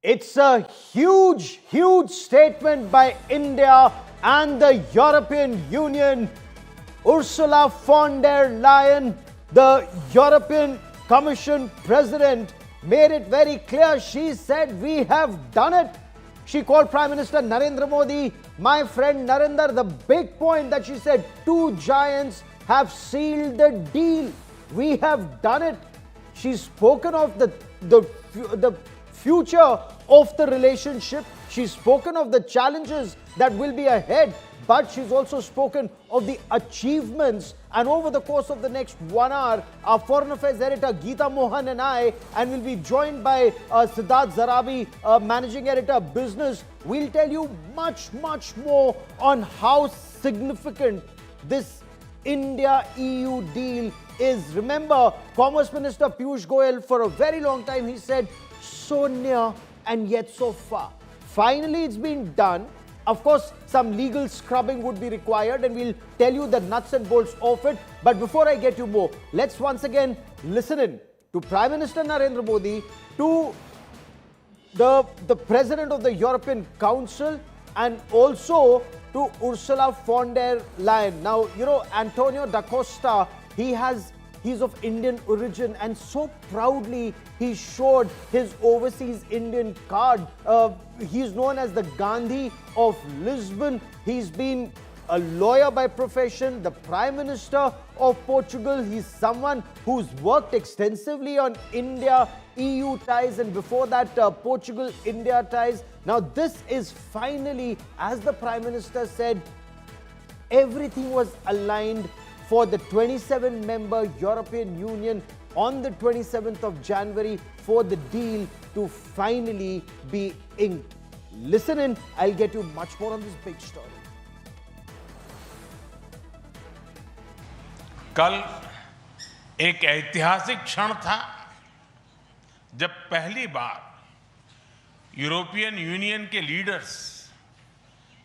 It's a huge, huge statement by India and the European Union. Ursula von der Leyen, the European Commission President, made it very clear. She said, "We have done it." She called Prime Minister Narendra Modi my friend Narendra. The big point that she said, two giants have sealed the deal. We have done it. She's spoken of the future of the relationship. She's spoken of the challenges that will be ahead, but she's also spoken of the achievements. And over the course of the next 1 hour, our Foreign Affairs editor Geeta Mohan and I, and we'll be joined by Siddharth Zarabi, Managing Editor Business, we'll tell you much more on how significant this India-EU deal is. Remember, Commerce Minister Piyush Goyal, for a very long time, he said, so near and yet so far. Finally, it's been done. Of course, some legal scrubbing would be required, and we'll tell you the nuts and bolts of it. But before I get you more, let's once again listen in to Prime Minister Narendra Modi, to the President of the European Council, and also to Ursula von der Leyen. Now, you know, Antonio da Costa, he's of Indian origin, and so proudly he showed his overseas Indian card. He's known as the Gandhi of Lisbon. He's been a lawyer by profession, the Prime Minister of Portugal. He's someone who's worked extensively on India-EU ties, and before that, Portugal-India ties. Now, this is finally, as the Prime Minister said, everything was aligned for the 27-member European Union on the 27th of January for the deal to finally be inked. Listen in, I'll get you much more on this big story. कल एक ऐतिहासिक क्षण था जब पहली बार European union के leaders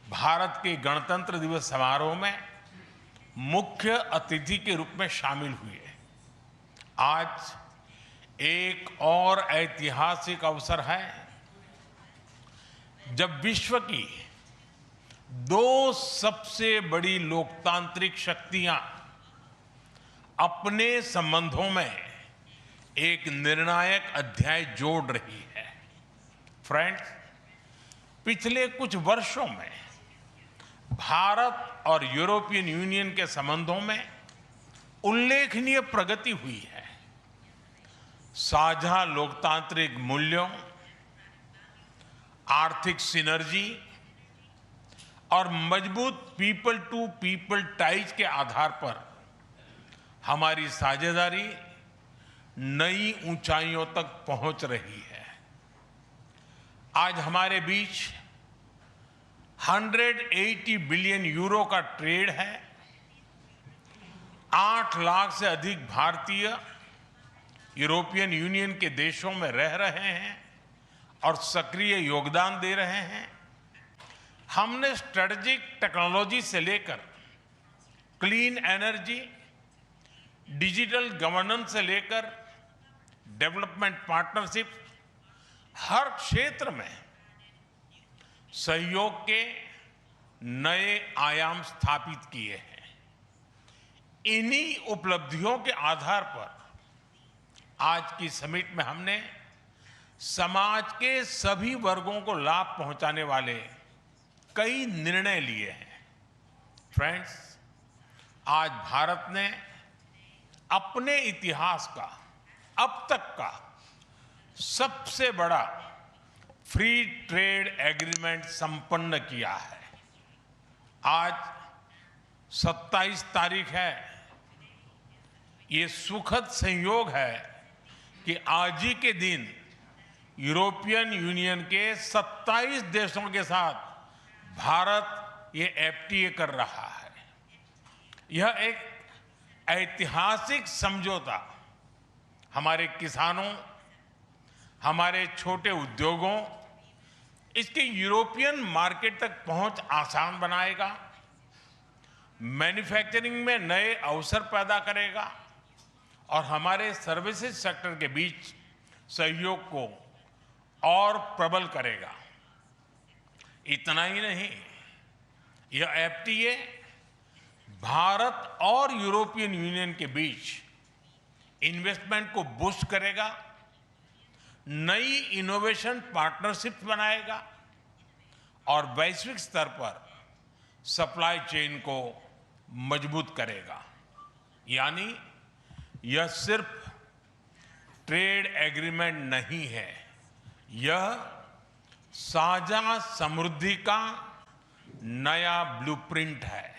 Bharat के गणतंत्र दिवस समारोह में मुख्य अतिथि के रूप में शामिल हुए। आज एक और ऐतिहासिक अवसर है जब विश्व की दो सबसे बड़ी लोकतांत्रिक शक्तियां अपने संबंधों में एक निर्णायक अध्याय जोड़ रही है। फ्रेंड्स, पिछले कुछ वर्षों में भारत और यूरोपियन यूनियन के संबंधों में उल्लेखनीय प्रगति हुई है। साझा लोकतांत्रिक मूल्यों, आर्थिक सिनर्जी और मजबूत पीपल टू पीपल टाइज के आधार पर हमारी साझेदारी नई ऊंचाइयों तक पहुंच रही है। आज हमारे बीच 180 बिलियन यूरो का ट्रेड है। 8 लाख से अधिक भारतीय यूरोपियन यूनियन के देशों में रह रहे हैं और सक्रिय योगदान दे रहे हैं। हमने स्ट्रेटेजिक टेक्नोलॉजी से लेकर क्लीन एनर्जी, डिजिटल गवर्नेंस से लेकर डेवलपमेंट पार्टनरशिप, हर क्षेत्र में सहयोग के नए आयाम स्थापित किए हैं। इन्हीं उपलब्धियों के आधार पर आज की समिट में हमने समाज के सभी वर्गों को लाभ पहुंचाने वाले कई निर्णय लिए हैं। फ्रेंड्स, आज भारत ने अपने इतिहास का अब तक का सबसे बड़ा फ्री ट्रेड एग्रीमेंट संपन्न किया है। आज 27 तारीख है। ये सुखद संयोग है कि आज ही के दिन यूरोपियन यूनियन के 27 देशों के साथ भारत ये एफटीए कर रहा है। यह एक ऐतिहासिक समझौता हमारे किसानों, हमारे छोटे उद्योगों, इसके यूरोपियन मार्केट तक पहुंच आसान बनाएगा, मैन्युफैक्चरिंग में नए अवसर पैदा करेगा और हमारे सर्विसेज सेक्टर के बीच सहयोग को और प्रबल करेगा। इतना ही नहीं, यह एफटीए भारत और यूरोपियन यूनियन के बीच इन्वेस्टमेंट को बूस्ट करेगा, नई इनोवेशन पार्टनरशिप बनाएगा और वैश्विक स्तर पर सप्लाई चेन को मजबूत करेगा। यानी यह सिर्फ ट्रेड एग्रीमेंट नहीं है, यह साझा समृद्धि का नया ब्लूप्रिंट है।